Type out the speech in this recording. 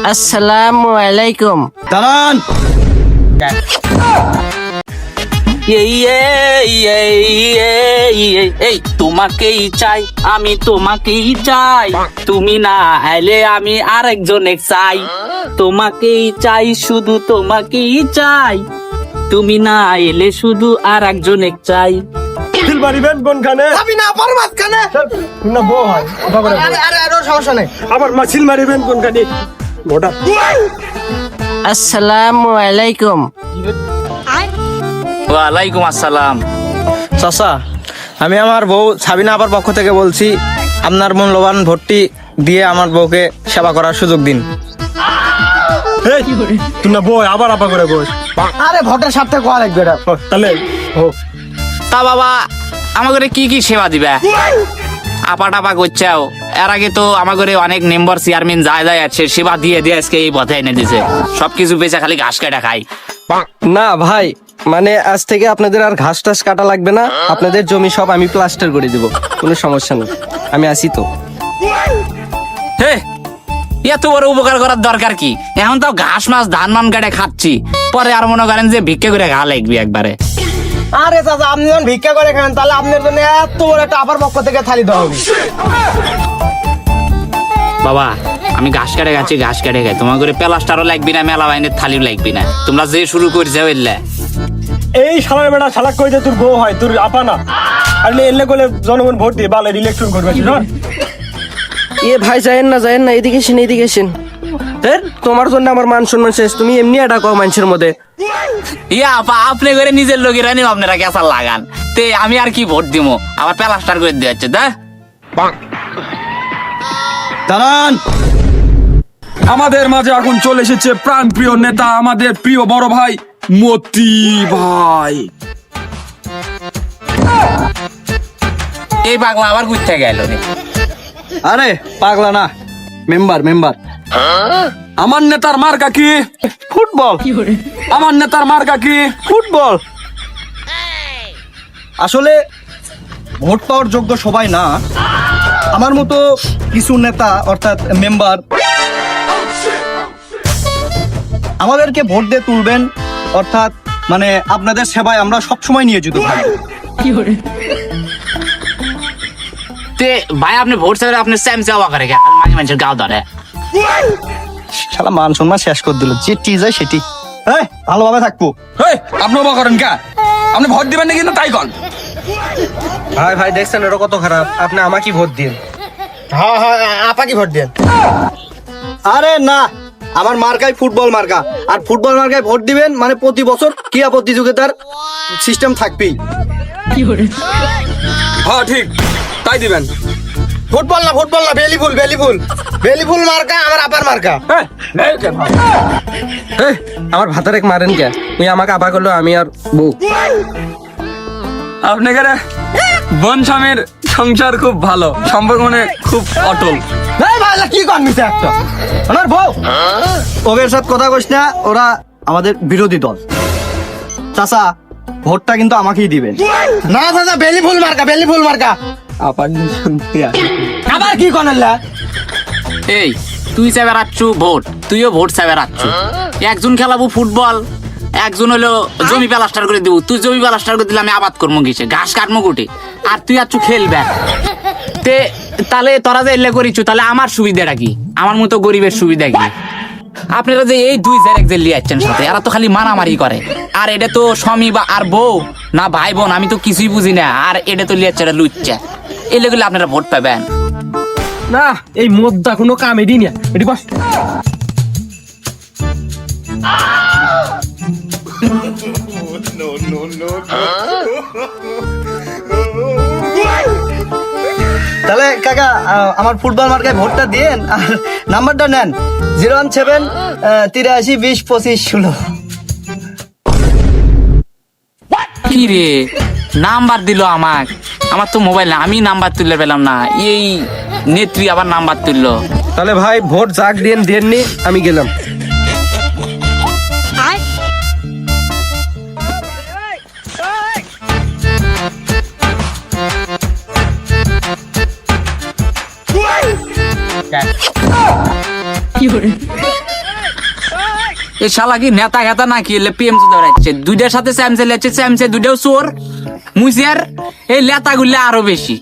আসসালামু আলাইকুম। দাঁড়ান। এই তোমাকেই চাই, আমি তোমাকেই চাই, তুমি না আইলে আমি আরেকজনে চাই, তোমাকেই চাই, শুধু তোমাকেই চাই, তুমি না এলে শুধু আর একজনে চাই। সিল মারিবেন কোনখানে? আমি না পারো মাঝখানে। না বউ হয় আরে আরে আরে সমস্যা নেই। আবার সিল মারিবেন কোনখানে? মোটা আসসালামু আলাইকুম। ওয়ালাইকুম আসসালাম। চাচা, আমি আমার বউ সাবিনা আপার পক্ষ থেকে বলছি, আপনার মূল্যবান ভোটটি দিয়ে আমার বউকে সেবা করার সুযোগ দিন। এই তুই না বই আবার আপা করে বস। আরে ভোটের স্বার্থে কোয়া লাগবে এটা। তাহলে ও তা বাবা আমাকে কি কি সেবা দিবে? আপা টাপা করছাও, এর আগে তো আমাকে অনেক মেম্বার চেয়ারম্যান যায় যায় আছে, সেবা দিয়ে দিয়ে আজকে এই পথে এনে দিছে। সবকিছু বেচে খালি ঘাস কাটা খাই। না ভাই, মানে আজ থেকে আপনাদের আর ঘাস টাস কাটা লাগবে না, আপনাদের জমি সব আমি প্লাস্টার করে দিব, কোনো সমস্যা নেই, আমি আসি তো। হে, এত বড় উপকার করার দরকার কি? এখন তো ঘাস মাছ ধান মান কাটে খাচ্ছি, পরে আর মনে করেন যে ভিক্ষে করে ঘা লাগবি একবারে। আরে চাচা, আপনি যখন ভিক্ষা করে খান তাহলে আপনার জন্য এত বড় একটা আপার পক্ষ থেকে থালি দেওয়া হবে। বাবা আমি ঘাস কাটে খাচ্ছি, ঘাস কাটে খাই, তোমার করে প্লাস্টারও লাগবি না, মেলা বাইনের থালিও লাগবি না, তোমরা যে শুরু করছে বুঝলে। এই শালার বেটা শালাক কই যে তোর বউ হয়, তোর আপা না। আর এলে গেলে জনগণ ভোট দিয়ে বালে ইলেকশন করবে না। এ ভাই যায়েন না, এদিকে এসেন, এদিকে এসেন। তোমার জন্য আমার মান সম্মান শেষ, তুমি এমনি এটা কও মানুষের মধ্যে। ইয়া আপা, আপনি করে নিজের লোকেরা নিও, আপনারা কেঁচা লাগান, তে আমি আর কি ভোট দিব? আবার প্লাস্টার করে দিয়ে যাচ্ছে। দাঁড়ান। আমাদের মাঝে এখন চলে এসেছে প্রাণ প্রিয় নেতা, আমাদের প্রিয় বড় ভাই মতি ভাই। এই পাগলা আবার ঘুরতে গেল রে। আরে পাগলা না, মেম্বার। আমার নেতার মার্কা কি? ফুটবল। আমার নেতার মার্কা কি? ফুটবল। আসলে ভোট পাওয়ার যোগ্য সবাই না, আমার মতো কিছু নেতা অর্থাৎ মেম্বার আমাদেরকে ভোট দিয়ে তুলবেন, অর্থাৎ মানে আপনাদের সেবায় আমরা সবসময় নিয়োজিত থাকবো। তে ভাই আপনি ভোট চাইলে আপনি স্যাম চাওয়া করে কে? মাঝে মানুষের গাও ধরে। শালা মান সম্মান শেষ করে দিল, যেটি যায় সেটি। ভালোভাবে থাকবো। এই আপনি অবাক করেন কে? আপনি ভোট দিবেন নাকি না তাই কন? ভাই দেখছেন এটা কত খারাপ, আপনি আমাকে ভোট দিন। হ্যাঁ আপা কি ভোট দেন? আরে না, আমার মার্কায় ফুটবল মার্কা, আর ফুটবল মার্কায় ভোট দিবেন মানে প্রতি বছর ক্রীড়া প্রতিযোগিতার সিস্টেম থাকবেই। হ্যাঁ ঠিক, তাই দিবেন। ফুটবল না বেলিফুল মার্কা, আমার আপার মার্কা। আমার ভাতারেক মারেন কে? তুই আমাকে আপা করলো, আমি আর বউ। আপনি কেন? বোন স্বামীর সংসার খুব ভালো, সম্পর্ক মানে খুব অটল। কি করমিছে একটা ওনার বউ, ওদের সাথে কথা কইস না, ওরা আমাদের বিরোধী দল। চাচা ভোটটা কিন্তু আমাকেই দিবেন। না দাদা, বেলিফুল মার্কা। আপা আবার কি কনাল্লা? এই তুই চাই বেড়াচ্ছু ভোট, তুইও ভোট চাই বেড়াচ্ছু। একজন খেলাবো ফুটবল, একজন হলো জমি প্লাস্টার করে দিব। তুই জমি প্লাস্টার করে দিলে আমি আবাদ করবো কিসে? ঘাস কাটবো কুটে, আর তুই আচ্ছু খেলবে। তে তাহলে তোরা যে এলে করিছু, তাহলে আমার সুবিধাটা কি? আমার মতো গরিবের সুবিধা কি? আপনারা যে এই দুই জারেক যে লিয়ে যাচ্ছেন সাথে, এরা তো খালি মারামারি করে। আর এটা তো স্বামী বা আর বউ না ভাই বোন, আমি তো কিছুই বুঝি না। আর এটা তো লিয়ে যাচ্ছে, এটা লুচ্চা। এলে গুলো আপনারা ভোট পাবেন না, এই মোদ্দা কোনো কামে দিই না। এটি বস। তাহলে কাকা আমার ফুটবল মার্কায় ভোটটা দিয়েন, আর নাম্বারটা নেন 01783202516। কি রে নাম্বার দিল আমার তো মোবাইল না, আমি নাম্বার তুললে পেলাম না। এই নেত্রী আবার নাম্বার তুললো। তাহলে ভাই ভোট জাগ দেননি, আমি গেলাম। কি এই শালা কি নেতা হেতা নাকি পিএম ধরাচ্ছে দুইটার সাথে চ্যামচে লেচ্ছে চ্যামচে দুইটাও চোর মুসিয়ার এই লেতা গুলো আরো বেশি